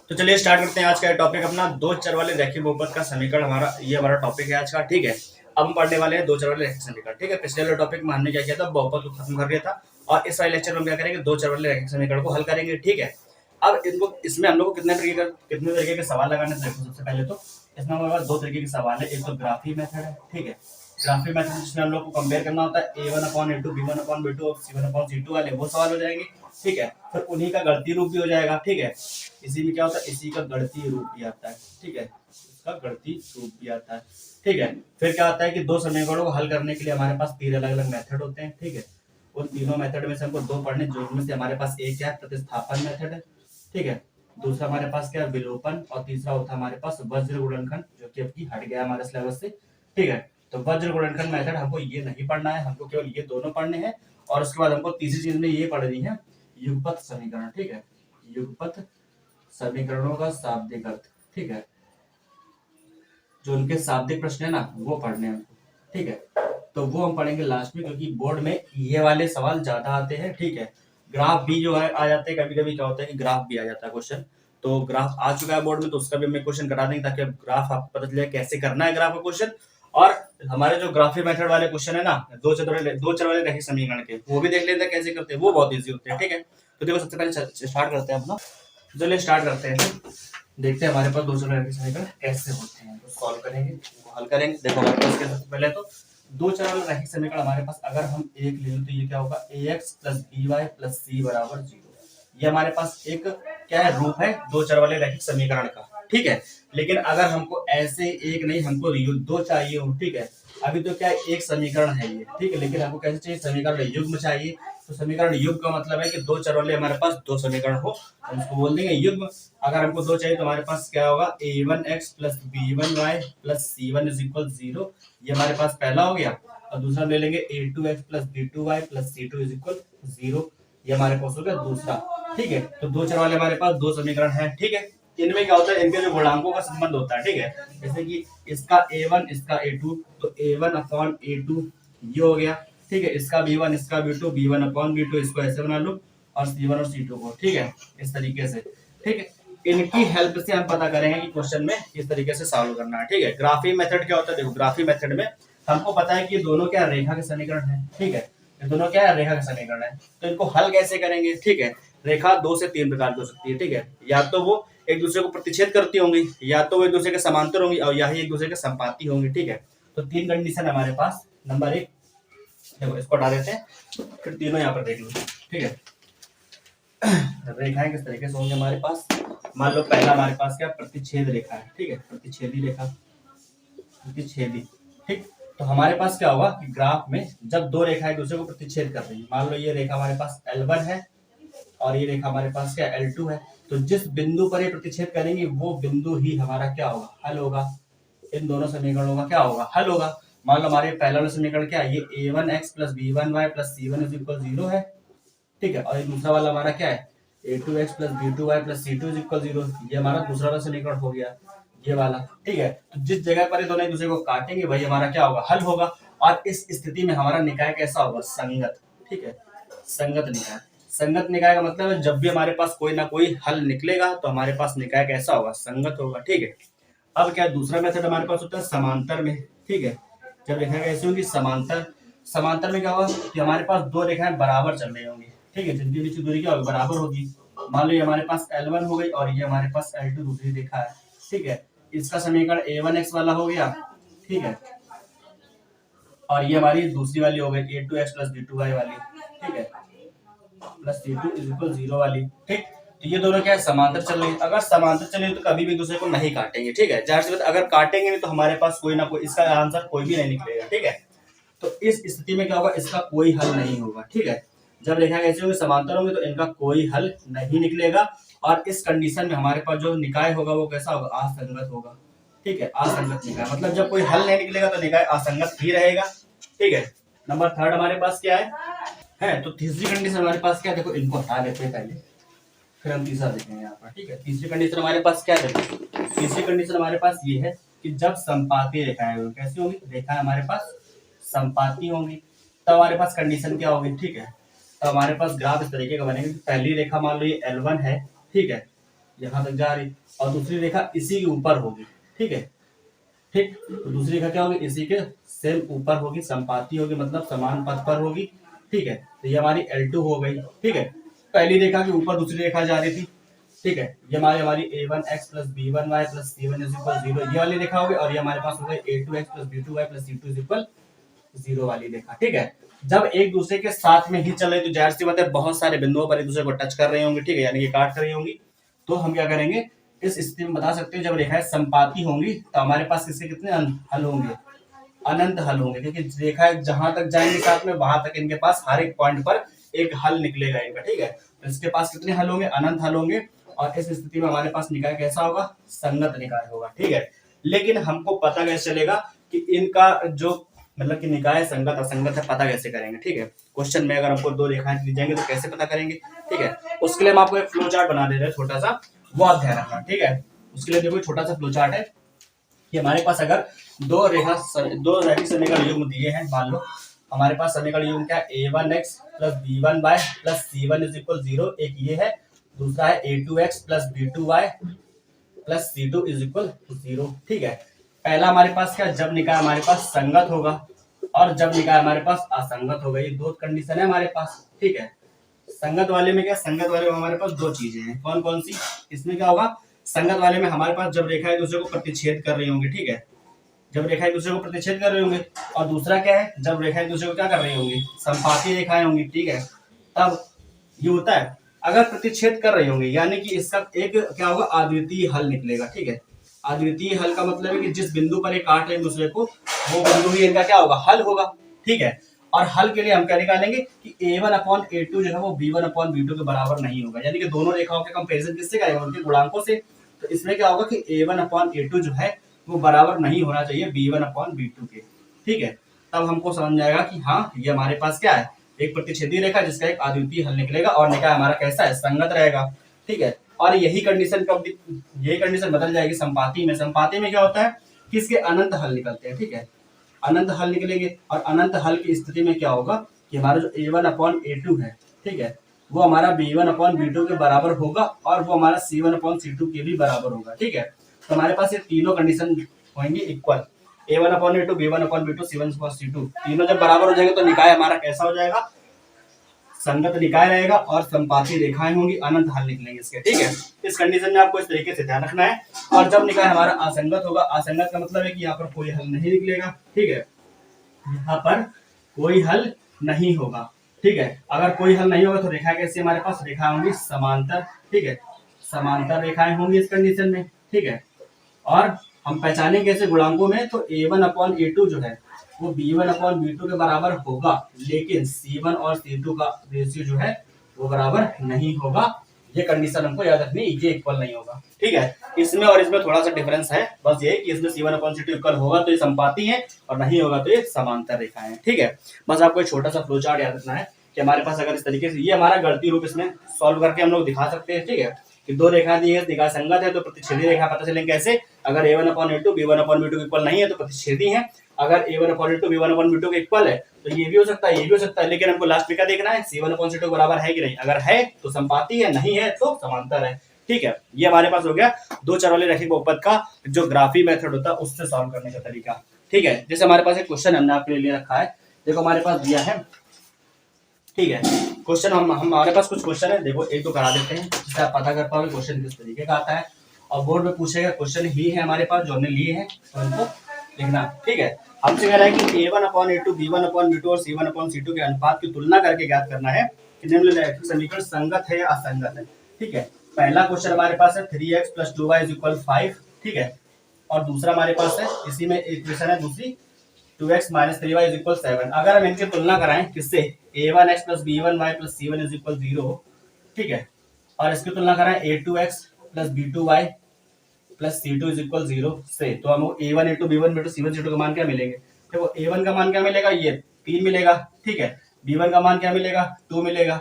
तो चलिए स्टार्ट करते हैं आज का टॉपिक अपना दो चर वाले रैखिक बहुपद का समीकरण। हमारा टॉपिक है आज का। ठीक है, अब हम पढ़ने वाले हैं दो चर वाले रैखिक समीकरण। ठीक है, पिछले वाले टॉपिक में हमने क्या किया था, बहुपद को खत्म कर दिया था और इस वाले लेक्चर में हम क्या करेंगे, दो चर वाले रैखिक समीकरण को हल करेंगे। ठीक है, अब इनको इसमें हम लोग को कितने तरीके के सवाल लगाने से देखो। सबसे पहले तो इसमें हमारे पास दो तरीके के सवाल है। एक तो ग्राफी मेथड है। ठीक है, ग्राफी मेथड जिसमें हम लोग को कंपेयर करना होता है a1/a2 b1/b2 और c1/c2 वाले वो सवाल हो जाएंगे। ठीक है, फिर उन्हीं का गणितीय रूप भी हो जाएगा। ठीक है, इसी में क्या होता है, इसी का गणितीय रूप भी आता है। ठीक है, इसका गणितीय रूप भी आता है। ठीक है, फिर क्या आता है कि दो समीकरणों को हल करने के लिए हमारे पास तीन अलग अलग मेथड होते हैं। ठीक है, उन तीनों मेथड में से हमको दो पढ़ने, जिनमें से हमारे पास एक क्या है, प्रतिस्थापन मेथड है। ठीक है, दूसरा हमारे पास क्या है, विलोपन, और तीसरा होता है हमारे पास वज्र गुणनखंड, जो कि अभी हट गया हमारे सिलेबस से। ठीक है, तो वज्र गुणनखंड मेथड हमको ये नहीं पढ़ना है, हमको केवल ये दोनों पढ़ने हैं। और उसके बाद हमको तीसरी चीज में ये पढ़नी है, युगपत समीकरण। ठीक है, युगपत समीकरणों का शाब्दिक अर्थ। ठीक है, जो उनके शाब्दिक प्रश्न है ना, वो पढ़ने हैं हमको। ठीक है, तो वो हम पढ़ेंगे लास्ट में, क्योंकि बोर्ड में ये वाले सवाल ज्यादा आते हैं। ठीक है, ग्राफ भी जो है आ जाते हैं, कभी कभी क्या होता है कि ग्राफ भी आ जाता है क्वेश्चन। तो ग्राफ आ चुका है बोर्ड में, तो उसका भी हमें क्वेश्चन करा देंगे, ताकि ग्राफ आपको पता चले कैसे करना है ग्राफ का क्वेश्चन। और हमारे जो ग्राफी मेथड वाले क्वेश्चन है ना, दो चर वाले रैखिक समीकरण के, वो भी देख लेते हैं कैसे करते हैं, वो बहुत ईजी होते हैं। ठीक है, तो देखो सबसे पहले स्टार्ट करते हैं अपना। चलिए स्टार्ट करते हैं, देखते हैं हमारे पास दो चर वाले रैखिक समीकरण कैसे होते हैं, तो सॉल्व करेंगे, हल करेंगे। देखो हमारे पास सबसे पहले तो दो चर वाला रैखिक समीकरण हमारे पास अगर हम एक ले लो तो ये क्या होगा, ax + by + c = 0। ये हमारे पास एक क्या है, रूप है दो चर वाले रैखिक समीकरण का। ठीक है, लेकिन अगर हमको ऐसे एक नहीं, हमको दो चाहिए हो। ठीक है, अभी तो क्या है, एक समीकरण है ये। ठीक है, लेकिन हमको कैसे चाहिए, समीकरण युग्म चाहिए। तो समीकरण युग्म का मतलब है कि दो चर वाले हमारे पास दो समीकरण हो, हम उसको बोल देंगे युग्म। अगर हमको दो चाहिए तो हमारे पास क्या होगा, a1x + b1y + c1 = 0। ये हमारे पास पहला हो गया। और दूसरा ले लेंगे a2x + b2y + c2 = 0। ये हमारे पास हो गया दूसरा। ठीक है, तो दो चर वाले हमारे पास दो समीकरण है। ठीक है, इनमें क्या होता है, इनके जो गुणांकों का संबंध होता है। ठीक है, जैसे कि इसका a1 इसका a2, तो a1/a2 ये हो गया। ठीक है, इसका b1 इसका b2, b1/b2, इसको ऐसे बना लो, और c1 और c2 को। ठीक है, इस तरीके से। ठीक है, इनकी हेल्प से हम पता करेंगे कि क्वेश्चन में किस तरीके से सॉल्व करना है। ठीक है, ग्राफी मेथड क्या होता है, देखो ग्राफी मेथड में हमको पता है कि ये दोनों क्या रेखा के समीकरण है। ठीक है, ये दोनों क्या है, रेखा के समीकरण है। तो इनको हल कैसे करेंगे। ठीक है, रेखा दो से तीन प्रकार की हो सकती है। ठीक है, या तो वो एक दूसरे को प्रतिच्छेद करती होंगी, या तो वो एक दूसरे के समांतर होंगी, और या ही एक दूसरे के संपाती होंगी। ठीक है, तो तीन कंडीशन है हमारे पास। नंबर एक, देखो इसको हटा देते हैं, फिर तीनों यहाँ पर देख लो। ठीक है, रेखाएं किस तरीके से होंगी हमारे पास। मान लो पहला हमारे पास क्या, प्रतिच्छेद रेखा है। ठीक है, प्रतिच्छेदी रेखा, प्रतिच्छेदी। ठीक, तो हमारे पास क्या होगा कि ग्राफ में जब दो रेखाएं एक दूसरे को प्रतिच्छेद कर रही है, मान लो ये रेखा हमारे पास L1 है और ये रेखा हमारे पास क्या L2 है, तो जिस बिंदु पर ये प्रतिच्छेद करेंगे वो बिंदु ही हमारा क्या होगा, हल होगा। इन दोनों समीकरणों का क्या होगा, हल होगा। मान लो हमारे पहला वाला समीकरण क्या है, ये a1x + b1y + c1 = 0 है। ठीक है, और ये दूसरा वाला हमारा क्या है, a2x + b2y + c2 = 0। ये हमारा दूसरा वाला समीकरण हो गया, ये वाला। ठीक है, तो जिस जगह पर ये दोनों एक दूसरे को काटेंगे वही हमारा क्या होगा, हल होगा। और इस स्थिति में हमारा निकाय कैसा होगा, संगत। ठीक है, संगत निकाय। संगत निकाय का मतलब है जब भी हमारे पास कोई ना कोई हल निकलेगा तो हमारे पास निकाय कैसा होगा, संगत होगा। ठीक है, अब क्या दूसरा मेथड हमारे पास होता है समांतर में। ठीक है, जब रेखा कैसी होगी, समांतर। समांतर में क्या होगा कि हमारे पास दो रेखाएं बराबर चल रही होंगी। ठीक है, जिनके बीच की दूरी क्या होगी, बराबर होगी। मान लो ये हमारे पास L1 हो गई और ये हमारे पास L2 दूसरी रेखा है। ठीक है, इसका समीकरण a1x वाला हो गया। ठीक है, और ये हमारी दूसरी वाली हो गई a2x + b2y वाली। ठीक है, प्लस c2 = 0 वाली। ठीक, तो ये दोनों क्या है, समांतर चल रही है। अगर समांतर चले तो कभी भी दूसरे को नहीं काटेंगे। ठीक है, जाहिर सी बात, अगर काटेंगे नहीं तो हमारे पास कोई ना कोई इसका आंसर कोई भी नहीं निकलेगा। ठीक है, तो इस स्थिति में क्या होगा, इसका कोई हल नहीं होगा। ठीक है, जब रेखा कैसे होंगे, समांतर होंगे, तो इनका कोई हल नहीं निकलेगा। और इस कंडीशन में हमारे पास जो निकाय होगा वो कैसा होगा, असंगत होगा। ठीक है, असंगत निकाय मतलब जब कोई हल नहीं निकलेगा तो निकाय असंगत ही रहेगा। ठीक है, नंबर थर्ड हमारे पास क्या है, तो तीसरी कंडीशन हमारे पास क्या है, देखो इनको हटा लेते हैं पहले, फिर हम तीसरा देखेंगे यहाँ पर। ठीक है, तीसरी कंडीशन हमारे पास क्या है, तीसरी कंडीशन हमारे पास ये है कि जब संपाती रेखाएं होंगी, कैसी होंगी, रेखाएं हमारे पास संपाती होंगी, तब हमारे पास कंडीशन क्या होगी। ठीक है, तो हमारे पास ग्राफ इस तरीके का बनेगा कि पहली रेखा मान लो ये L1 है। ठीक है, यहाँ तक जा रही, और दूसरी रेखा इसी के ऊपर होगी, ठीक है। ठीक, तो दूसरी रेखा क्या होगी, इसी के सेम ऊपर होगी, संपाती होगी, मतलब समान पथ पर होगी, ठीक है। तो ये हमारी L2 हो गई, ठीक है। पहली रेखा के ऊपर दूसरी रेखा जा रही थी, ठीक है। ये हमारी a1x plus b1y plus c1 is equal 0 ये वाली रेखा होगी, और ये हमारे पास हो गई a2x plus b2y plus c2 is equal 0 वाली रेखा, ठीक है। जब एक दूसरे के साथ में ही चल रहे तो जाहिर सी बात है बहुत सारे बिंदुओं पर एक दूसरे को टच कर रही होंगी, ठीक है, यानी कि काट कर रही होंगी। तो हम क्या करेंगे, इस स्थिति में बता सकते हैं जब रेखाएं संपाती होंगी तो हमारे पास इसके कितने हल होंगे, अनंत हल होंगे, क्योंकि रेखाएं जहां तक जाएंगे साथ में वहां तक इनके पास हर एक पॉइंट पर एक हल निकलेगा इनका, ठीक है। तो इसके पास कितने हल होंगे, अनंत हल होंगे, और इस स्थिति में हमारे पास निकाय कैसा होगा, संगत निकाय होगा, ठीक है। लेकिन हमको पता कैसे चलेगा कि इनका जो मतलब कि निकाय संगत असंगत है, पता कैसे करेंगे, ठीक है। क्वेश्चन में अगर हमको दो रेखाएं दी जाएंगे तो कैसे पता करेंगे, ठीक है। उसके लिए हम आपको एक फ्लो चार्ट बना दे रहे हैं छोटा सा, वो आप ध्यान रखना, ठीक है। उसके लिए देखो छोटा सा फ्लो चार्ट है कि हमारे पास अगर दो रैखिक समीकरण युग्म दिए हैं, मान लो हमारे पास समीकरण युग्म क्या है, a1x plus b1y plus c1 is equal 0, एक ये है, दूसरा है a2x plus b2y plus c2 is equal 0, ठीक है। पहला हमारे पास क्या, जब निकाय हमारे पास संगत होगा और जब निकाय हमारे पास असंगत होगा, ये दो कंडीशन है हमारे पास, ठीक है। संगत वाले में क्या, संगत वाले में हमारे पास दो चीजें हैं, कौन कौन सी, इसमें क्या होगा, संगत वाले में हमारे पास जब रेखा एक दूसरे को प्रतिच्छेद कर रही होंगी, ठीक है, जब रेखा एक दूसरे को प्रतिच्छेद कर रही होंगी, और दूसरा क्या है, जब रेखा एक दूसरे को क्या कर रही होंगी, संपाती रेखाएं होंगी, ठीक है। तब ये होता है अगर प्रतिच्छेद कर रही होंगी, यानी कि इसका एक क्या होगा, अद्वितीय हल निकलेगा, ठीक है। अद्वितीय हल का मतलब है कि जिस बिंदु पर ये काट रहे हैं दूसरे को, वो बिंदु ही इनका क्या होगा, हल होगा, ठीक है। और हल के लिए हम क्या निकालेंगे कि a1 अपॉन a2 जो है वो b1 अपॉन b2 के बराबर नहीं होगा, यानी कि दोनों रेखाओं के कंपैरिजन किससे करेंगे, उनके गुणांकों से। तो इसमें क्या होगा कि a1 अपॉन a2 जो है वो बराबर नहीं होना चाहिए b1 अपॉन b2 के, ठीक है। तब हमको समझ जाएगा कि हाँ ये हमारे पास क्या है, एक प्रतिच्छेदी रेखा जिसका एक अद्वितीय हल निकलेगा और निकाय हमारा कैसा है, संगत रहेगा, ठीक है। और यही कंडीशन बदल जाएगी संपाती में। संपाती में क्या होता है कि इसके अनंत हल निकलते हैं, ठीक है, अनंत हल निकलेंगे, और अनंत हल की स्थिति में क्या होगा कि हमारा जो a1 अपॉन a2 है, ठीक है, वो हमारा b1 अपॉन b2 के बराबर होगा, और वो हमारा c1 अपॉन c2 के भी बराबर होगा, ठीक है। तो हमारे पास ये तीनों कंडीशन होंगी equal, a1 upon a2 b1 upon b2 c1 upon c2, तीनों जब बराबर हो जाएंगे तो निकाय हमारा कैसा हो जाएगा, संगत निकाय रहेगा, और संपाती रेखाएं होंगी, अनंत हल निकलेंगे इसके, ठीक है। इस कंडीशन में आपको इस तरीके से ध्यान रखना है। और जब निकाय हमारा असंगत होगा, असंगत का मतलब है कि यहाँ पर कोई हल नहीं निकलेगा, ठीक है, यहाँ पर कोई हल नहीं होगा, ठीक है। अगर कोई हल नहीं होगा तो रेखा कैसी हमारे पास, रेखा होंगी समांतर, ठीक है, समांतर रेखाएं होंगी इस कंडीशन में, ठीक है। और हम पहचानेंगे कैसे गुणांकों में, तो a1 अपॉन a2 जो है वो b1 अपॉन b2 के बराबर होगा, लेकिन c1 और c2 का रेशियो जो है वो बराबर नहीं होगा। ये कंडीशन हमको याद रखनी, ये इक्वल नहीं होगा, ठीक है। इसमें और इसमें थोड़ा सा डिफरेंस है, बस ये कि इसमें c1 अपॉन c2 इक्वल होगा तो ये संपाती है, और नहीं होगा तो ये समांतर रेखाएं, ठीक है। बस आपको एक छोटा सा फ्लो चार्ट याद रखना है कि हमारे पास अगर इस तरीके से, ये हमारा गणितीय रूप इसमें सॉल्व करके हम लोग दिखा सकते हैं, ठीक है, कि दो रेखा दी है, निकाय संगत है तो प्रतिच्छेदी रेखा पता चलेंगे कैसे, अगर a1 upon a2 b1 upon b2 equal नहीं है तो प्रतिच्छेदी है, अगर a1 upon a2 b1 upon b2 के इक्वल है तो ये भी हो सकता है, ये भी हो सकता है, लेकिन हमको लास्ट में क्या देखना है, c1 अपॉन c2 बराबर है कि नहीं, अगर है तो संपाती है, नहीं है तो समांतर है, ठीक है। ये हमारे पास हो गया दो चर वाले रैखिक बहुपद का जो ग्राफी मेथड होता है उससे सॉल्व करने का तरीका, ठीक है। जैसे हमारे पास एक क्वेश्चन हमने आपके लिए रखा है, देखो हमारे पास दिया है, ठीक है, क्वेश्चन हमारे पास कुछ क्वेश्चन है, देखो एक तो करा देते हैं जिससे आप पता कर पाओगे क्वेश्चन किस तरीके का आता है, और बोर्ड में पूछेगा क्वेश्चन ही है हमारे पास जो हमने लिए हैं, तो इनको लिखना, ठीक है। हमसे कह रहा है कि a1 upon a2 b1 upon b2 और c1 अपॉन c2 के अनुपात की तुलना करके ज्ञात करना है कि निम्नलिखित समीकरण संगत है या असंगत है, ठीक है। पहला क्वेश्चन हमारे पास है 3x plus 2y is equal 5, ठीक है, और दूसरा हमारे पास है इसी में इक्वेशन है दूसरी 2x minus 3y is equal 7। अगर हम इनकी तुलना कराएं किससे, a1x plus b1y plus c1 is equal 0, ठीक है, और इसकी तुलना कराएं a2x plus b2y plus c2 is equal 0 से, तो हमको a1 a2 b1 b2 c1 c2 का मान क्या मिलेंगे, देखो a1 का मान क्या मिलेगा, ये 3 मिलेगा, ठीक है, b1 का मान क्या मिलेगा, 2 मिलेगा,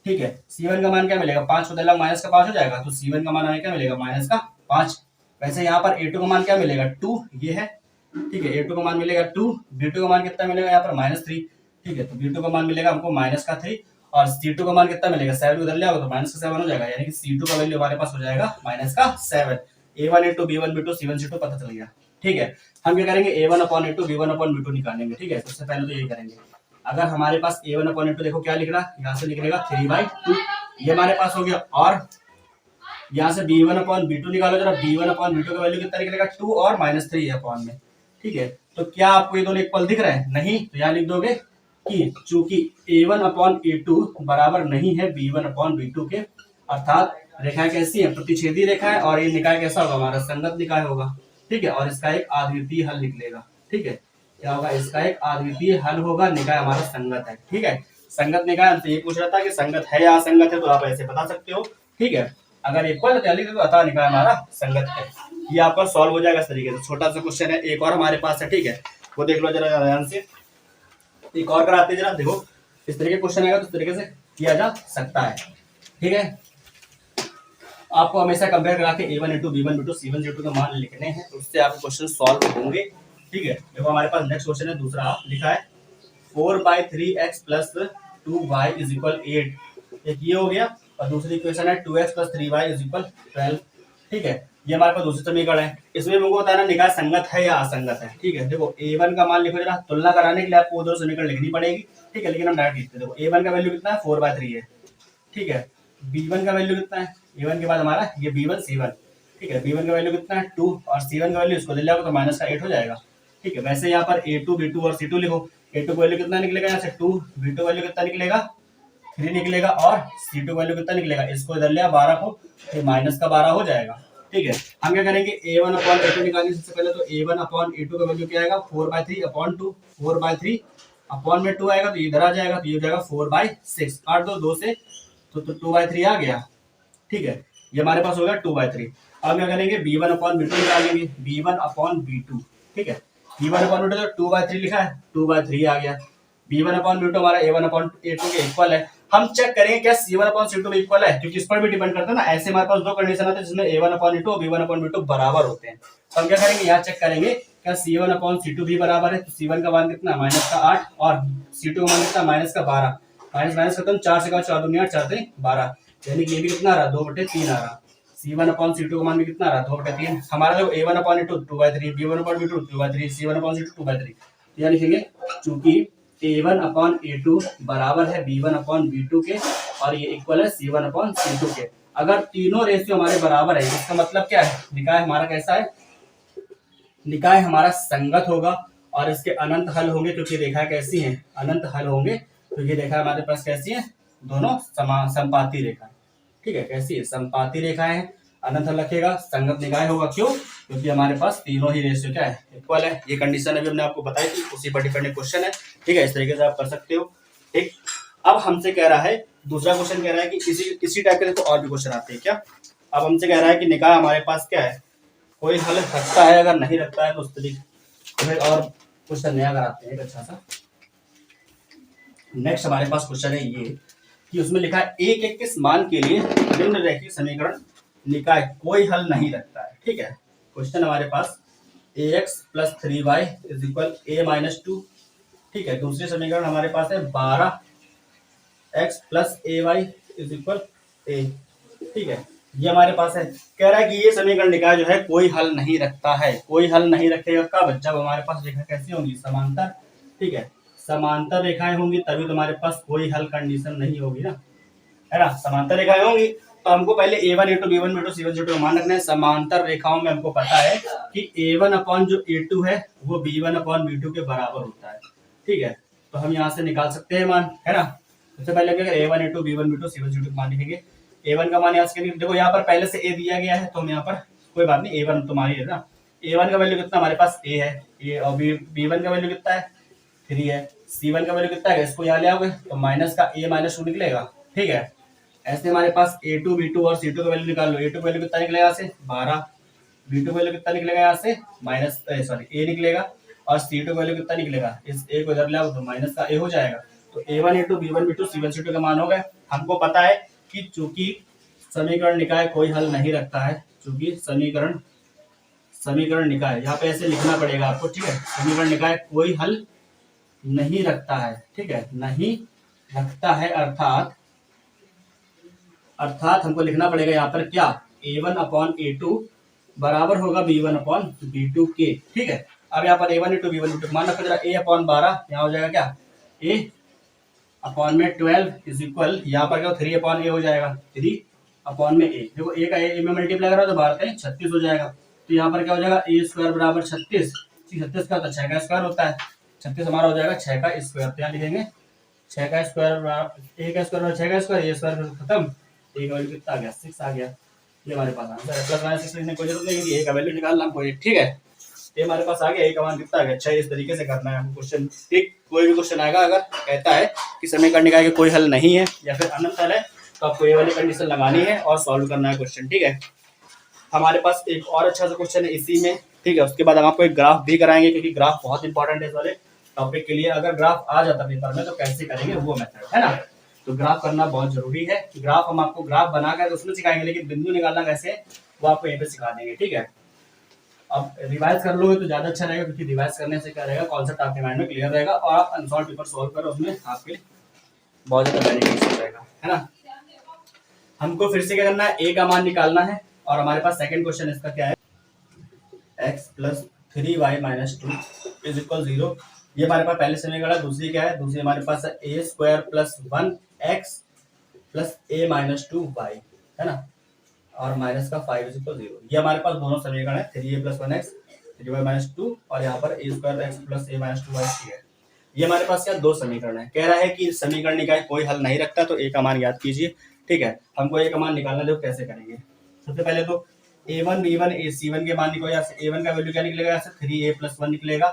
ठीक है, c1 का मान क्या मिलेगा, 5 को दला माइनस का 5 हो जाएगा, तो c1 का मान हमें क्या मिलेगा, माइनस का 5। वैसे यहाँ पर a2 का मान क्या मिलेगा, 2, ये है, ठीक है, a2 का मान मिलेगा 2, b2 का मान कितना मिलेगा यहाँ पर -3, ठीक है, तो b2 का मान मिलेगा हमको -3, और C2 का मान कितना मिलेगा 7 उधर ले आओगे तो माइनस का 7 हो जाएगा, यानी कि C2 का वैल्यू हमारे पास हो जाएगा माइनस का 7। A1 A2 B1 B2 C1 C2 पता चल गया। ठीक है, हम क्या करेंगे A1 upon A2 B1 upon B2 निकालेंगे। ठीक है, सबसे पहले तो यही करेंगे। अगर हमारे पास A1 अपॉन A2 देखो क्या लिख रहा है, यहाँ से निकलेगा 3/2, ये हमारे पास हो गया। और यहाँ से B1 अपॉन B2 निकालो जरा, B1 अपॉन B2 का वैल्यू कितना निकलेगा 2 और -3 है अपॉन में। ठीक है, तो क्या आपको ये दोनों इक्वल दिख रहे हैं? नहीं, तो यहाँ लिख दोगे कि चूंकि A1 अपॉन A2 बराबर नहीं है B1 अपॉन B2 के, अर्थात रेखाएं कैसी है, प्रतिच्छेदी रेखा है, और ये निकाय कैसा होगा हमारा संगत निकाय होगा। ठीक है, और इसका एक अद्वितीय हल निकलेगा। ठीक है, क्या होगा, इसका एक अद्वितीय हल होगा, निकाय हमारा संगत है। ठीक है, संगत निकाय हमसे ये पूछ रहा था कि संगत है या असंगत है, तो आप ऐसे बता सकते हो। ठीक है, अगर इक्वल है तो अतः निकाय हमारा संगत है। ये आपका सॉल्व हो जाएगा इस तरीके से। छोटा सा क्वेश्चन है, एक और हमारे पास है। ठीक है, वो देख लो जरा ध्यान से, एक और कराते जरा, देखो इस तरीके क्वेश्चन आएगा तो इस तरीके से किया जा सकता है। ठीक है, आपको हमेशा कंपेयर करा के A1 A2 B1 B2 C1 C2 के मान लिखने हैं, तो उससे आपके क्वेश्चन सॉल्व होंगे। ठीक है, देखो हमारे पास नेक्स्ट क्वेश्चन है दूसरा, लिखा है 4/3x + 2y = 8। एक ये हो गया, और दूसरी इक्वेशन है 2x + 3y = 12। ठीक है, ये हमारे पास दूसरी समीकरण है। इसमें मुझको बताना निकाय संगत है या असंगत है। ठीक है, देखो A1 का मान लिखो जरा, तुलना कराने के लिए आपको दो समीकरण लिखनी पड़ेगी। ठीक है, लेकिन हम डायरेक्ट लिखते हैं। देखो A1 का वैल्यू कितना है 4/3 है। ठीक है, B1 का वैल्यू कितना है, A1 के बाद हमारा ये B1 C1। ठीक है, B1 का वैल्यू कितना है 2, और C1 का वैल्यू इसको ले जाओगे तो माइनस का 8 हो जाएगा। ठीक है, वैसे यहाँ पर A2 B2 और C2 लिखो। A2 का वैल्यू कितना निकलेगा यहाँ से 2, B2 वैल्यू कितना निकलेगा 3 निकलेगा, और C2 वैल्यू कितना निकलेगा, इसको इधर ले 12 को, फिर माइनस का 12 हो जाएगा। ठीक है, हम क्या करेंगे A1 अपॉन A2 निकालने सबसे पहले, तो A1 अपॉन A2 का वैल्यू क्या आएगा 4/3 अपॉन 2, 4/3 अपॉन में 2 आएगा तो इधर आ जाएगा, तो ये हो जाएगा 4/6, काट दो 2 से तो 2/3 आ गया। ठीक है, ये हमारे पास हो गया 2/3। अब क्या करेंगे B1 अपॉन B2 निकालेंगे, B1 अपॉन B2। ठीक है, B1 अपॉन B2 तो 2/3 लिखा है, 2/3 आ गया। B1 अपॉन B2 हमारा A1 अपॉन A2 के इक्वल है। हम चेक करेंगे क्या C1 अपॉन C2 भी इक्वल है, क्योंकि इस पर भी डिपेंड करता है ना। ऐसे हमारे पास दो कंडीशन आते हैं जिसमें A1 अपॉन A2 और B1 अपॉन B2 बराबर होते हैं। तो हम क्या करेंगे, यहाँ चेक करेंगे क्या C1 अपॉन C2 भी बराबर है। तो C1 का मान कितना -8, और C2 का मान कितना -12। माइनस माइनस खत्म, 4 से 4 दूनी 8, 4 से 12, यानी कि ये भी कितना आ रहा 2/3 आ रहा। C1 अपॉन C2 का मान भी कितना आ रहा 2/3। हमारा देखो A1 upon A2 2/3, B1 upon B2 2/3, C1 upon C2 2/3। तो यहाँ लिखेंगे चूंकि A1 अपॉन A2 बराबर है B1 अपॉन B2 के, और ये इक्वल है C1 अपॉन C2 के। अगर तीनों रेशियो हमारे बराबर है, इसका मतलब क्या है, निकाय हमारा कैसा है, निकाय हमारा संगत होगा, और इसके अनंत हल होंगे, क्योंकि रेखा कैसी है, अनंत हल होंगे। तो ये रेखा हमारे पास कैसी है, दोनों समान संपाती रेखा। ठीक है, कैसी है, संपाती रेखाएं हैं, अनंत हल रखेगा, संगत निकाय होगा। क्यों, क्योंकि हमारे पास तीनों ही रेशियो क्या है, इक्वल है। ये कंडीशन अभी हमने आपको बताई थी, उसी पर डिपेंडेंट क्वेश्चन है। ठीक है, इस तरीके से आप कर सकते हो। ठीक, अब हमसे कह रहा है दूसरा क्वेश्चन, कह रहा है कि इसी टाइप के देखो और भी क्वेश्चन आते हैं क्या। अब हमसे कह रहा है कि निकाय हमारे पास क्या है, कोई हल रखता है, अगर नहीं रखता है तो उस तरीके और क्वेश्चन नया कराते हैं अच्छा सा। नेक्स्ट हमारे पास क्वेश्चन है ये कि उसमें लिखा है एक एक किस मान के लिए निम्न रेखीय समीकरण निकाय कोई हल नहीं रखता है। ठीक है, क्वेश्चन हमारे पास ax + 3y = a - 2। ठीक है, दूसरी समीकरण हमारे पास है 12x + ay = a। ठीक है, ये हमारे पास है। कह रहा है कि ये समीकरण निकाय जो है कोई हल नहीं रखता है। कोई हल नहीं रखेगा कब, जब हमारे पास रेखा कैसी होंगी, समांतर। ठीक है, समांतर रेखाएं होंगी तभी तुम्हारे पास कोई हल कंडीशन नहीं होगी ना, है ना। समांतर रेखाएं होंगी तो हमको पहले A1 A2 B1 B2 C1 C2 मान रखना है। समांतर रेखाओं में हमको पता है कि A1 अपॉन जो A2 है वो B1 अपॉन B2 के बराबर होता है। ठीक है, तो हम यहाँ से निकाल सकते हैं मान, है ना। सबसे पहले अगर A1 A2 B1 B2 C1 C2 मान लिखेंगे। A1 का मान यहाँ से देखो, यहाँ पर पहले से A दिया गया है, तो हम यहाँ पर कोई बात नहीं, A1 तुम्हारी है ना। A1 का वैल्यू कितना हमारे पास A है, A, और B1 का वैल्यू कितना है 3 है। C1 का वैल्यू कितना है, इसको यहाँ ले आओगे तो माइनस का A - 2 निकलेगा। ठीक है, ऐसे हमारे पास A2 B2 और C2 का वैल्यू निकाल लो। A2 का वैल्यू कितना निकलेगा यहाँ से 12, B2 का वैल्यू कितना निकलेगा यहाँ से A निकलेगा, और C2 का वैल्यू कितना निकलेगा, इस A को इधर ले आओ तो माइनस का A हो जाएगा। तो A1 A2 B1 B2 C1 C2 का मान हो गए। हमको पता है कि चूंकि समीकरण निकाय कोई हल नहीं रखता है, चूंकि समीकरण निकाय यहाँ पे ऐसे लिखना पड़ेगा आपको। ठीक है, समीकरण निकाय कोई हल नहीं रखता है। ठीक है, नहीं रखता है, अर्थात हमको लिखना पड़ेगा यहाँ पर क्या, a1 अपॉन a2 बराबर होगा b1 अपॉन b2 के। ठीक है, अब यहाँ पर a1 a2 b1 b2 मान रखो जरा, a अपॉन 12 यहाँ हो जाएगा क्या, a अपॉन में 12 इज इक्वल, यहाँ पर क्या 3 अपॉन ए हो जाएगा, 3 अपॉन में ए, देखो ए का ए में मल्टीप्लाई करा तो 12 36 हो जाएगा। तो यहाँ पर क्या हो जाएगा, ए स्क्वायर बराबर 36, 36 का तो 6 का स्क्वायर होता है, 36 हमारा हो जाएगा 6 का स्क्वायर। तो यहाँ लिखेंगे 6 का स्क्वायर, ए का स्क्वायर 6 का स्क्वायर, ए स्क्वायर खत्म, ए का वैल्यू कितना आ गया, 6 आ गया। ये हमारे पास आंसर है, प्लस माइनस 6 लिखने की कोई जरूरत नहीं है, ए का वैल्यू निकालना हमको। ठीक है, ये हमारे पास आ गया, ए का मान कितना आ गया 6। इस तरीके से करना है हमको क्वेश्चन। ठीक, कोई भी क्वेश्चन आएगा अगर कहता है कि समीकरण निकाय के कोई हल नहीं है या फिर अनंत हल है, तो आपको ये वाली कंडीशन लगानी है और सॉल्व करना है क्वेश्चन। ठीक है, हमारे पास एक और अच्छा सा क्वेश्चन है इसी में। ठीक है, उसके बाद हम आपको एक ग्राफ भी कराएंगे, क्योंकि ग्राफ बहुत इंपॉर्टेंट है इस वाले टॉपिक के लिए। अगर ग्राफ आ जाता पेपर में तो कैसे करेंगे वो मेथड है ना, तो ग्राफ करना बहुत जरूरी है। ग्राफ हम आपको ग्राफ बनाकर उसमें सिखाएंगे, लेकिन बिंदु निकालना कैसे वो आपको यहीं पे सिखा देंगे। ठीक है, अब रिवाइज कर लोगे तो ज्यादा अच्छा रहेगा, क्योंकि रिवाइज करने से क्या रहेगा, कॉन्सेप्ट आपके माइंड में क्लियर रहेगा और आप अनसॉल्व पेपर सॉल्व करो, उसमें आपके बहुत ज्यादा बेनिफिट रहेगा, है ना। हमको फिर से क्या करना है, ए का मान निकालना है, और हमारे पास सेकंड क्वेश्चन इसका क्या है, x plus 3y minus 2 is equal 0। ये हमारे पास पहले समीकरण है। दूसरी क्या है, दूसरी हमारे पास है ए स्क्वायर प्लस 1x प्लस ए माइनस 2y, है ना, और माइनस का 5 इज इक्वल 0। ये हमारे पास दोनों समीकरण है, 3a plus 1x 3y minus 2, और यहाँ पर ए स्क्वायर एक्स प्लस ए माइनस 2y है। ये हमारे पास क्या दो समीकरण है। कह रहा है कि समीकरण निकाय कोई हल नहीं रखता, तो ए का मान याद कीजिए। ठीक है, हमको ए का मान निकालना, देखो कैसे करेंगे। सबसे पहले तो a1 b1 ac1 के मान निकालो, यहाँ से a1 का वैल्यू क्या निकलेगा, यहाँ से 3a प्लस 1 निकलेगा।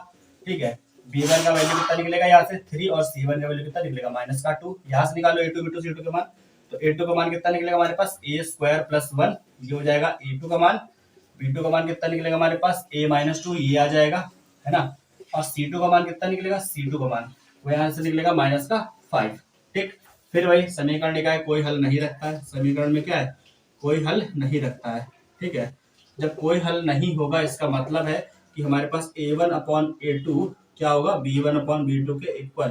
ठीक है, b1 का वैल्यू कितना निकलेगा, यहाँ से 3, और c1 का वैल्यू कितना निकलेगा, माइनस का 2। यहाँ से निकालो a2 b2 c2 के मान, तो a2 का मान कितना निकलेगा हमारे पास, a स्क्वायर प्लस 1, ये हो जाएगा a2 का मान। b2 का मान कितना निकलेगा हमारे पास, a माइनस 2, ये आ जाएगा, है ना। और c2 का मान कितना निकलेगा, c2 का मान वो यहाँ से निकलेगा माइनस का 5। ठीक, फिर वही समीकरण निकाय कोई हल नहीं रखता है। समीकरण में क्या है, कोई हल नहीं रखता है। ठीक है, जब कोई हल नहीं होगा इसका मतलब है कि हमारे पास a1 अपॉन a2 क्या होगा, b1 अपॉन b2 के इक्वल,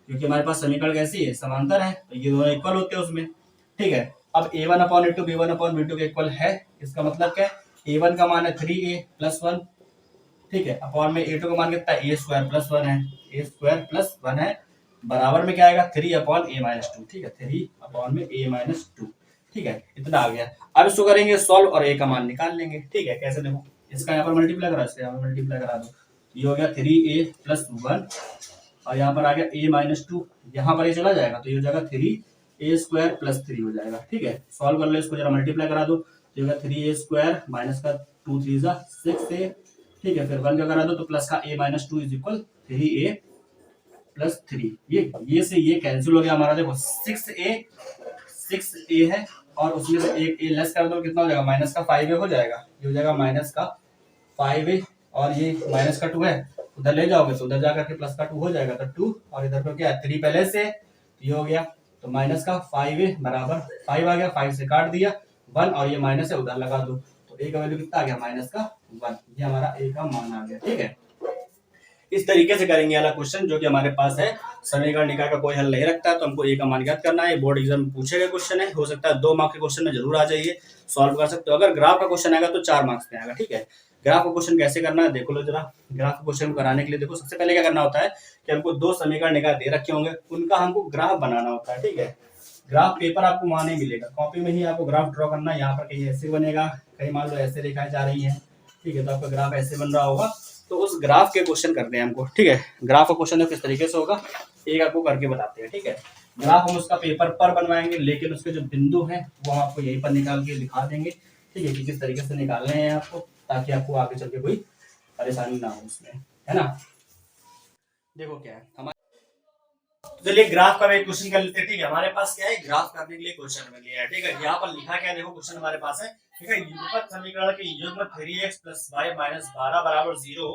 क्योंकि हमारे पास समीकरण कैसी है, समांतर है, तो ये दोनों इक्वल होते हैं उसमें। ठीक है, अब a1 upon a2 b1 upon b2 के इक्वल है, इसका मतलब क्या है, a1 का मान है 3a प्लस 1, ठीक है, अपॉन में a2 का मान कितना है, a स्क्वायर प्लस 1 है, a स्क्वायर प्लस 1 है, बराबर में क्या आएगा 3 अपॉन a माइनस 2। ठीक है, 3 अपॉन में a माइनस 2। ठीक है, इतना आ गया। अब इसको करेंगे सॉल्व और a का मान निकाल लेंगे। ठीक है, कैसे, देखो इसका यहाँ पर मल्टीप्लाई करा, इसका यहाँ पर मल्टीप्लाई करा दो, ये हो गया 3a प्लस 1, और यहाँ पर आ गया a माइनस 2, यहाँ पर ये चला जाएगा तो ये हो जाएगा 3a स्क्वायर प्लस 3 हो जाएगा। ठीक है, सॉल्व कर लो, इसको जरा मल्टीप्लाई करा दो, तो ये होगा 3a स्क्वायर माइनस का 2 3 6a। ठीक है, फिर 1 का करा दो तो प्लस का a minus 2 is equal 3a plus 3। ये से ये कैंसिल हो गया हमारा, देखो 6a है, और उसमें से एक a लेस कर दो, कितना हो जाएगा, माइनस का 5a हो जाएगा, ये हो जाएगा माइनस का 5a, और ये माइनस का 2 है, उधर ले जाओगे तो उधर जाकर के प्लस का 2 हो जाएगा, तो 2, और इधर पर क्या है 3 पहले से, ये हो गया, तो माइनस का 5a बराबर 5 आ गया, 5 से काट दिया 1, और ये माइनस है उधर लगा दो, तो a का वैल्यू कितना आ गया, माइनस का 1। ये हमारा a का मान आ गया। ठीक है, इस तरीके से करेंगे वाला क्वेश्चन, जो कि हमारे पास है समीकरण निकाय का कोई हल नहीं रखता है, तो हमको ए का मान ज्ञात करना है। बोर्ड एग्जाम में पूछे गए क्वेश्चन है, हो सकता है 2 मार्क्स के क्वेश्चन में जरूर आ जाइए, सॉल्व कर सकते हो। अगर ग्राफ का क्वेश्चन आएगा तो 4 मार्क्स में आएगा। ठीक है, ग्राफ का क्वेश्चन कैसे करना है देखो लो जरा। ग्राफ का क्वेश्चन कराने के लिए देखो, सबसे पहले क्या करना होता है कि हमको 2 समीकरण निकाय दे रखे होंगे, उनका हमको ग्राफ बनाना होता है। ठीक है, ग्राफ पेपर आपको वहां नहीं मिलेगा, कॉपी में ही आपको ग्राफ ड्रॉ करना है। यहाँ पर कहीं ऐसे बनेगा, कहीं मान लो ऐसे रेखाएं जा रही है। ठीक है, तो आपका ग्राफ ऐसे बन रहा होगा, तो उस ग्राफ के क्वेश्चन करते हैं हमको। ठीक है, ग्राफ का क्वेश्चन किस तरीके से होगा एक आपको करके बताते हैं। ठीक है, ग्राफ हम उसका पेपर पर बनवाएंगे, लेकिन उसके जो बिंदु हैं वो हम आपको यहीं पर निकाल के दिखा देंगे। ठीक है, कि किस तरीके से निकालने हैं आपको, ताकि आपको आगे चल के कोई परेशानी ना हो उसमें, है ना। देखो क्या है हमारे, चलिए ग्राफ का एक क्वेश्चन कर लेते हैं। ठीक है, हमारे पास क्या है, ग्राफ करने के लिए क्वेश्चन में लिया है। ठीक है, यहाँ पर लिखा क्या है, देखो क्वेश्चन हमारे पास है। ठीक है, युगपत समीकरण के युग्म 3x प्लस y माइनस 12 बराबर 0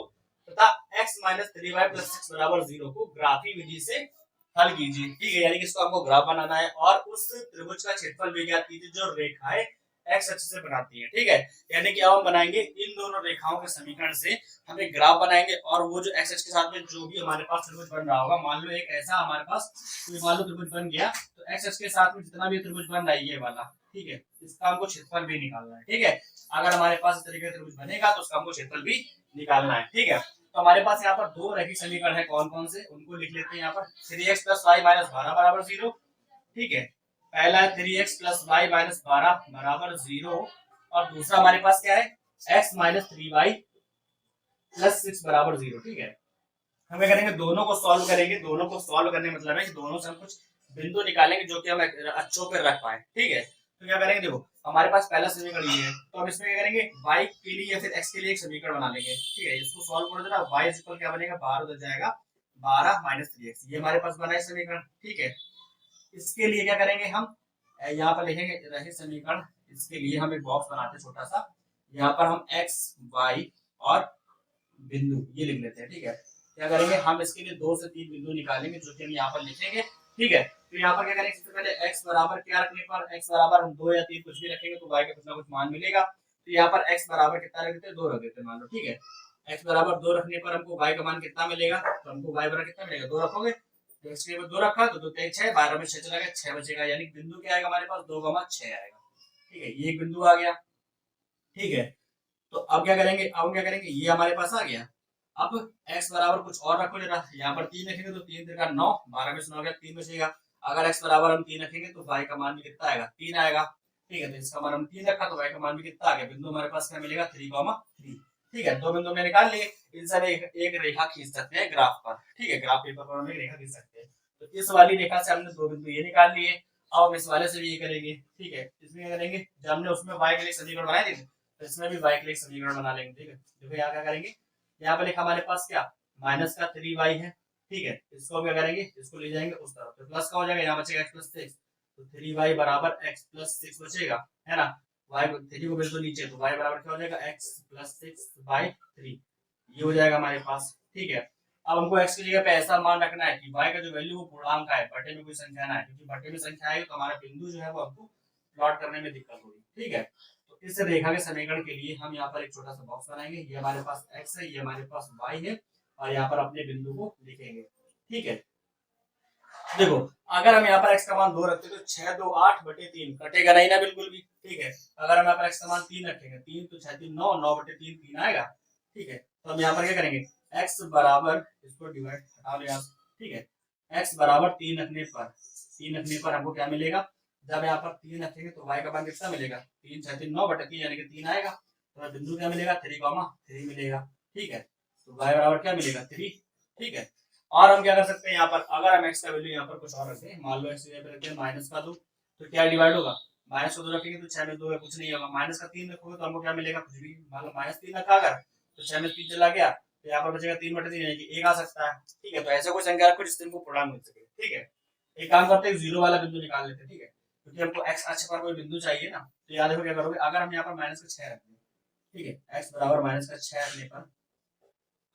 तथा x माइनस 3y प्लस 6 बराबर 0 को ग्राफी विधि से हल कीजिए। ठीक है, यानी कि इसको आपको ग्राफ बनाना है, और उस त्रिभुज का क्षेत्रफल भी ज्ञात कीजिए जो रेखाएं एक्स अक्ष से बनाती है। ठीक है, यानी कि अब हम बनाएंगे इन दोनों रेखाओं के समीकरण से हम एक ग्राफ बनाएंगे, और वो जो एक्स अक्ष के साथ में जो भी हमारे पास त्रिभुज बन रहा होगा, मान लो एक ऐसा हमारे पास मान लो त्रिभुज बन गया, तो एक्स अक्ष के साथ में जितना भी त्रिभुज बन रहा है ये वाला, ठीक है, इसका हमको क्षेत्रफल भी निकालना है। ठीक है, अगर हमारे पास इस तरीके का त्रिभुज बनेगा तो उसका हमको क्षेत्रफल भी निकालना है। ठीक है, तो हमारे पास यहाँ पर दो रैखिक समीकरण है, कौन कौन से, उनको लिख लेते हैं यहाँ पर। 3x + y - 12 बराबर 0। ठीक है, पहला है 3x + y - 12 बराबर 0, और दूसरा हमारे पास क्या है, x - 3y + 6 बराबर 0। ठीक है, हम क्या करेंगे, दोनों को सॉल्व करेंगे। दोनों को सॉल्व करने मतलब है कि दोनों से हम कुछ बिंदु निकालेंगे जो कि हम अक्षों पर रख पाए। ठीक है, तो क्या करेंगे, देखो हमारे पास पहला समीकरण ये है, तो हम इसमें क्या करेंगे, y के लिए या फिर x के लिए एक समीकरण बना लेंगे। ठीक है, इसको सॉल्व करो जरा, y = क्या बनेगा, 12 हो जाएगा 12 - 3x, ये हमारे पास बना है समीकरण। ठीक है, इसके लिए क्या करेंगे, हम यहाँ पर लिखेंगे रैखिक समीकरण। इसके लिए हम एक बॉक्स बनाते हैं छोटा सा, यहाँ पर हम x y और बिंदु ये लिख लेते हैं। ठीक है, क्या करेंगे, हम इसके लिए 2 से 3 बिंदु निकालेंगे जो कि हम यहाँ पर लिखेंगे। ठीक है, तो यहाँ पर क्या करेंगे, सबसे पहले x बराबर क्या रखने पर, x बराबर हम 2 या 3 कुछ भी रखेंगे तो y का कुछ ना कुछ मान मिलेगा। तो यहाँ पर x बराबर कितना रख देते हैं, 2 रख देते हैं मान लो। ठीक है, x बराबर 2 रखने पर हमको y का मान कितना मिलेगा, तो हमको y बराबर कितना मिलेगा, 2 रखोगे, तो x के ऊपर 2 रखा तो 2 3 6, 12 में 6 चला गया, 6 बचेगा, यानी बिंदु क्या आएगा हमारे पास, 2, 6 आएगा। ठीक है, ये एक बिंदु आ गया। ठीक है, तो अब क्या करेंगे, ये हमारे पास आ गया। अब x बराबर कुछ और रखो जरा, यहाँ पर 3 रखेंगे तो 3 3 9, 12 में से 9 गया, 3 बचेगा। अगर x बराबर हम 3 रखेंगे तो y का मान भी कितना आएगा, 3 आएगा। ठीक है, तो इसका मान हम 3 रखा तो y का मान भी कितना आ गया, बिंदु हमारे पास क्या मिलेगा, 3, 3। ठीक है, दो बिंदु हमने निकाल लिए, इनसे एक रेखा खींच सकते हैं ग्राफ पर। ठीक है, ग्राफ पेपर पर हम एक रेखा खींच सकते हैं, तो इस वाली रेखा से हमने 2 बिंदु ये निकाल लिए। अब हम इस वाले से भी ये करेंगे। ठीक है, इसमें क्या करेंगे, जब हमने उसमें y के लिए समीकरण बनाए थे तो इसमें भी y के लिए समीकरण बना लेंगे। ठीक है, देखो यहाँ क्या करेंगे, यहाँ पे लिखा हमारे पास क्या, माइनस का 3y है। ठीक है, इसको क्या करेंगे, इसको ले जाएंगे उस तरफ, तो प्लस का हो जाएगा, यहाँ बचेगा x + 6, तो 3y बराबर x + 6 बचेगा, है ना। y 3 को बिल्कुल नीचे, तो y बराबर क्या हो जाएगा, x + 6/3, ये हो जाएगा हमारे पास। ठीक है, अब हमको x की जगह पे ऐसा मान रखना है कि y का जो वैल्यू वो पूर्णांक है, बटे में कोई संख्या ना है, क्योंकि बटे में संख्या आएगी तो हमारा बिंदु जो है वो हमको प्लॉट करने में दिक्कत होगी। ठीक है, तो इस रेखा के समीकरण के लिए हम यहाँ पर एक छोटा सा बॉक्स बनाएंगे, ये हमारे पास x है, ये हमारे पास y है, और यहाँ पर अपने बिंदु को लिखेंगे। ठीक है, देखो अगर हम यहाँ पर x का मान 2 रखते तो 6 2 8/3 कटेगा नहीं ना बिल्कुल भी। ठीक है, अगर हम यहाँ पर x का मान 3 रखेंगे, 3 तो 6 3 9, 9/3 3 आएगा। ठीक है, तो हम यहाँ पर क्या करेंगे, x बराबर, इसको डिवाइड हटा लो यहाँ से। ठीक है, x बराबर 3 रखने पर हमको क्या मिलेगा, जब यहाँ पर 3 रखेंगे तो y का मान कितना मिलेगा, 3 6 3 9/3 यानी कि 3 आएगा, तो बिंदु क्या मिलेगा, 3, 3 मिलेगा। ठीक है, तो y बराबर क्या मिलेगा, 3। ठीक है, और हम क्या कर सकते हैं, यहाँ पर अगर हम x का वैल्यू यहाँ पर कुछ और रखते हैं, मान लो x यहाँ पे रखते हैं -2, तो क्या डिवाइड होगा, -2 रखेंगे तो 6 में 2 है, कुछ नहीं होगा। -3 रखोगे तो हमको क्या मिलेगा, कुछ भी। मान लो -3 रखा अगर, तो 6 में 3 चला गया, तो यहाँ पर बचेगा 3/3 यानी कि 1 आ सकता है। ठीक है, तो ऐसे कोई संख्या रखो जिससे हमको पूर्णांक मिल सके। ठीक है, एक काम करते हैं, 0 वाला बिंदु निकाल लेते हैं। ठीक है, क्योंकि हमको x अक्ष पर कोई बिंदु चाहिए ना, तो याद रखो क्या करोगे, अगर हम यहाँ पर -6 रखते हैं, ठीक है, x बराबर -6 रखने पर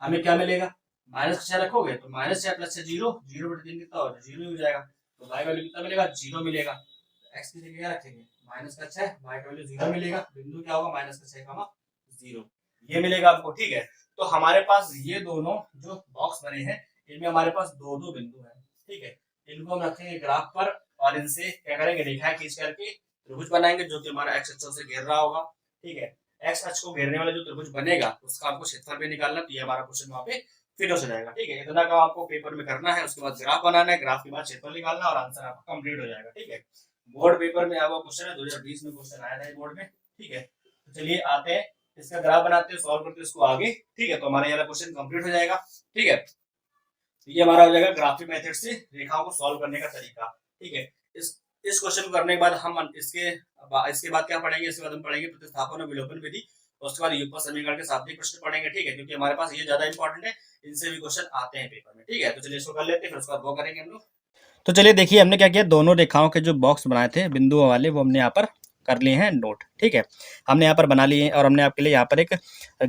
हमें क्या मिलेगा, -6 रखोगे तो -6 + 6 0, 0/3 कितना हो जाएगा, 0 हो जाएगा, तो y वैल्यू कितना मिलेगा, 0 मिलेगा। तो x की जगह क्या रखेंगे, -6, y का वैल्यू 0 मिलेगा, बिंदु क्या होगा, -6, 0, ये मिलेगा आपको। ठीक है, तो हमारे पास ये दोनों जो बॉक्स बने हैं इनमें हमारे पास 2 बिंदु हैं। ठीक है, इनको हम रखेंगे ग्राफ पर, और इनसे क्या करेंगे, रेखाएं खींच करके त्रिभुज बनाएंगे जो कि हमारा x अक्ष से घेर रहा होगा। ठीक है, x अक्ष को घेरने वाला जो त्रिभुज बनेगा उसका आपको क्षेत्रफल भी निकालना, तो ये हमारा क्वेश्चन वहां पे फिनिश हो जाएगा। ठीक है, इतना काम आपको पेपर में करना है, उसके बाद ग्राफ बनाना है, ग्राफ के बाद क्षेत्रफल निकालना, और आंसर आपका कंप्लीट हो जाएगा। ठीक है, बोर्ड पेपर में वो क्वेश्चन है, 2020 में क्वेश्चन आया था बोर्ड में। ठीक है, तो चलिए आते हैं, इसका ग्राफ बनाते हैं, सॉल्व करते हैं इसको आगे। ठीक है, तो हमारा ये क्वेश्चन कंप्लीट हो जाएगा। ठीक है, ये हमारा हो जाएगा ग्राफिक मेथड से रेखाओं को सॉल्व करने का तरीका। ठीक है, इस क्वेश्चन को करने के बाद हम इसके बाद क्या पढ़ेंगे, इसके बाद हम पढ़ेंगे प्रतिस्थापन और विलोपन विधि, उसके बाद युग्म समीकरण के शाब्दिक प्रश्न पढ़ेंगे। ठीक है, क्योंकि हमारे पास ये ज्यादा इंपॉर्टेंट है, इनसे भी क्वेश्चन आते हैं पेपर में। ठीक है, तो चलिए इसको कर लेते हैं, फिर उसके बाद वो करेंगे हम लोग। तो चलिए देखिए हमने क्या किया, दोनों रेखाओं के जो बॉक्स बनाए थे बिंदुओं वाले वो हमने यहाँ पर कर लिए हैं नोट। ठीक है, हमने यहाँ पर बना लिए हैं, और हमने आपके लिए यहाँ पर एक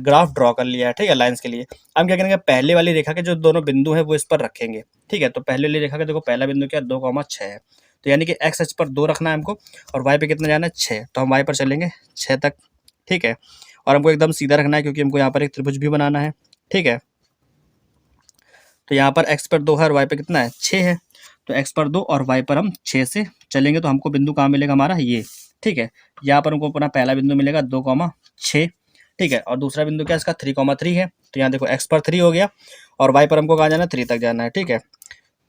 ग्राफ ड्रॉ कर लिया है। ठीक है, लाइंस के लिए हम क्या करेंगे, पहले वाली रेखा के जो दोनों बिंदु हैं वो इस पर रखेंगे। ठीक है, तो पहले वाली रेखा का देखो पहला बिंदु क्या 2, 6 है, तो यानी कि एक्स अक्ष पर 2 रखना है हमको और वाई पे कितना जाना है 6, तो हम वाई पर चलेंगे 6 तक, ठीक है। और हमको एकदम सीधा रखना है क्योंकि हमको यहाँ पर एक त्रिभुज भी बनाना है, ठीक है। तो यहाँ पर एक्स पर 2 है और वाई पे कितना है 6 है, तो एक्स पर 2 और वाई पर हम 6 से चलेंगे तो हमको बिंदु कहाँ मिलेगा हमारा ये, ठीक है। यहाँ पर हमको अपना पहला बिंदु मिलेगा 2,6, ठीक है। और दूसरा बिंदु क्या है इसका 3,3 है, तो यहाँ देखो एक्स पर 3 हो गया और वाई पर हमको कहाँ जाना है 3 तक जाना है, ठीक है।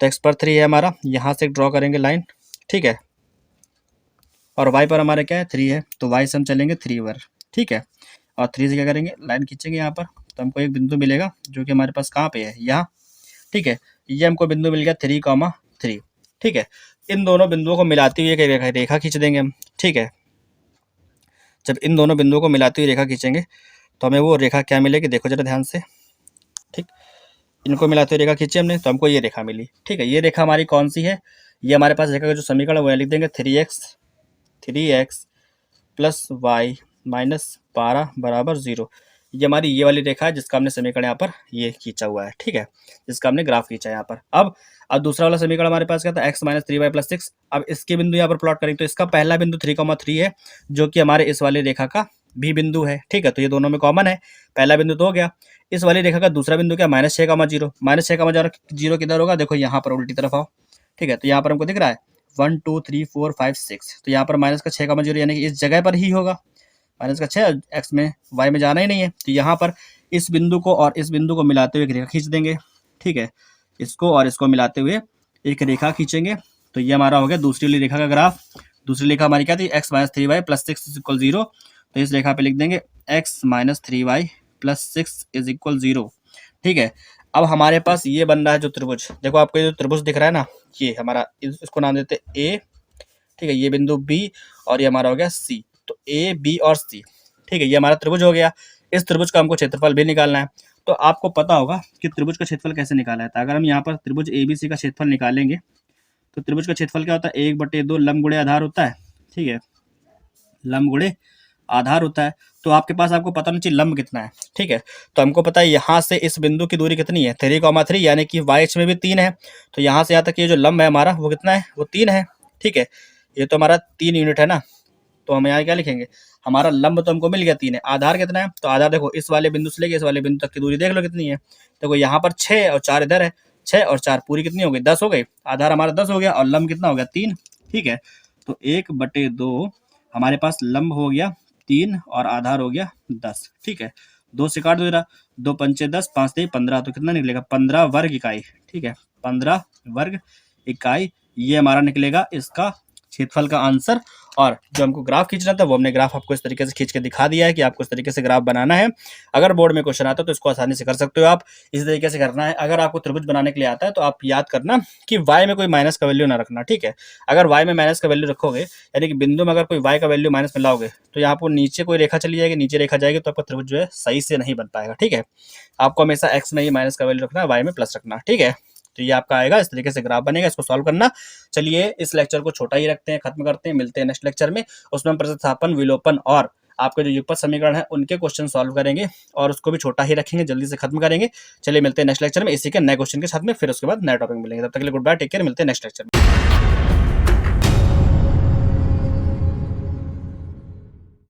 तो एक्स पर 3 है हमारा, यहाँ से ड्रॉ करेंगे लाइन, ठीक है। और वाई पर हमारा क्या है 3 है, तो वाई से हम चलेंगे 3 पर, ठीक है। और 3 से क्या करेंगे लाइन खींचेंगे यहाँ पर, तो हमको एक बिंदु मिलेगा जो कि हमारे पास कहाँ पे है यहाँ, ठीक है। ये हमको बिंदु मिल गया 3,3, ठीक है। इन दोनों बिंदुओं को मिलाती हुई एक रेखा खींच देंगे हम, ठीक है। जब इन दोनों बिंदुओं को मिलाती हुई रेखा खींचेंगे तो हमें वो रेखा क्या मिलेगी, देखो जरा ध्यान से, ठीक। इनको मिलाते हुए रेखा खींची हमने तो हमको ये रेखा मिली, ठीक है। ये रेखा हमारी कौन सी है, ये हमारे पास रेखा का जो समीकरण है वो लिख देंगे 3x प्लस वाई माइनस 12 बराबर 0। ये हमारी ये वाली रेखा है जिसका हमने समीकरण यहाँ पर ये खींचा हुआ है, ठीक है, जिसका हमने ग्राफ खींचा है यहाँ पर। अब दूसरा वाला समीकरण हमारे पास क्या था, x माइनस 3y प्लस 6। अब इसके बिंदु यहाँ पर प्लॉट करेंगे तो इसका पहला बिंदु 3,3 है जो कि हमारे इस वाली रेखा का भी बिंदु है, ठीक है। तो ये दोनों में कॉमन है, पहला बिंदु तो हो गया। इस वाली रेखा का दूसरा बिंदु क्या -6,0, -6,0 किधर होगा, देखो यहाँ पर उल्टी तरफ आओ, ठीक है। तो यहाँ पर हमको दिख रहा है 1 2 3 4 5 6, तो यहाँ पर माइनस का 6,0 यानी कि इस जगह पर ही होगा, माइनस का 6 एक्स में वाई में जाना ही नहीं है। तो यहाँ पर इस बिंदु को और इस बिंदु को मिलाते हुए एक रेखा खींच देंगे, ठीक है। इसको और इसको मिलाते हुए एक रेखा खींचेंगे तो ये हमारा हो गया दूसरी वाली रेखा का ग्राफ। दूसरी रेखा हमारी क्या थी, x minus 3y plus 6 is equal 0, तो इस रेखा पे लिख देंगे x minus 3y plus 6 is equal 0, ठीक है। अब हमारे पास ये बन रहा है जो त्रिभुज, देखो आपको जो त्रिभुज दिख रहा है ना, ये हमारा इसको नाम देते A, ठीक है। ये बिंदु B और ये हमारा हो गया C, तो A B और C, ठीक है। ये हमारा त्रिभुज हो गया। इस त्रिभुज का हमको क्षेत्रफल भी निकालना है, तो आपको पता होगा कि त्रिभुज का क्षेत्रफल कैसे निकाला है। अगर हम यहाँ पर त्रिभुज ABC का क्षेत्रफल निकालेंगे तो त्रिभुज का क्षेत्रफल क्या होता है, 1/2 लंब गुणे आधार होता है, ठीक है, लंब गुणे आधार होता है। तो आपके पास आपको पता नहीं चाहिए लंब कितना है, ठीक है। तो हमको पता है यहाँ से इस बिंदु की दूरी कितनी है 3,3, यानी कि y अक्ष में भी 3 है, तो यहाँ से यहाँ तक ये जो लंब है हमारा वो कितना है, वो 3 है, ठीक है। ये तो हमारा 3 यूनिट है ना, तो हम यहाँ क्या लिखेंगे, हमारा लंब तो हमको मिल गया 3 है, आधार कितना है, तो आधार देखो इस वाले बिंदु से लेके इस वाले बिंदु तक की दूरी देख लो कितनी है। देखो यहाँ पर 6 और 4 इधर है, 6 और 4 पूरी कितनी हो गई, 10 हो गई। आधार हमारा 10 हो गया और लंब कितना हो गया 3, ठीक है। तो 1/2 हमारे पास लंब हो गया 3 और आधार हो गया 10, ठीक है। 2 से काट दो जरा, 2 पंचे 10, 5 3 15, तो कितना निकलेगा 15 वर्ग इकाई, ठीक है, 15 वर्ग इकाई ये हमारा निकलेगा इसका क्षेत्रफल का आंसर। और जो हमको ग्राफ खींचना था वो हमने ग्राफ आपको इस तरीके से खींच के दिखा दिया है कि आपको इस तरीके से ग्राफ बनाना है। अगर बोर्ड में क्वेश्चन आता है तो इसको आसानी से कर सकते हो आप, इस तरीके से करना है। अगर आपको त्रिभुज बनाने के लिए आता है तो आप याद करना कि y में कोई माइनस का वैल्यू ना रखना, ठीक है। अगर y में माइनस का वैल्यू रखोगे यानी कि बिंदु में अगर कोई y का वैल्यू माइनस में लाओगे तो यहाँ पर नीचे कोई रेखा चली जाएगी, नीचे रेखा जाएगी तो आपका त्रिभुज जो है सही से नहीं बन पाएगा, ठीक है। आपको हमेशा x में ही माइनस का वैल्यू रखना है, y में प्लस रखना, ठीक है। तो ये आपका आएगा, इस तरीके से ग्राफ बनेगा, इसको सॉल्व करना। चलिए इस लेक्चर को छोटा ही रखते हैं, खत्म करते हैं, मिलते हैं नेक्स्ट लेक्चर में। उसमें हम प्रतिस्थापन, विलोपन और आपके जो युगपत समीकरण है उनके क्वेश्चन सॉल्व करेंगे और उसको भी छोटा ही रखेंगे, जल्दी से खत्म करेंगे। चलिए मिलते हैं नेक्स्ट लेक्चर में इसी के नए क्वेश्चन के साथ में, फिर उसके बाद नया टॉपिक मिलेंगे। तब तक के लिए गुड बाय, टेक केयर, मिलते हैं नेक्स्ट लेक्चर में।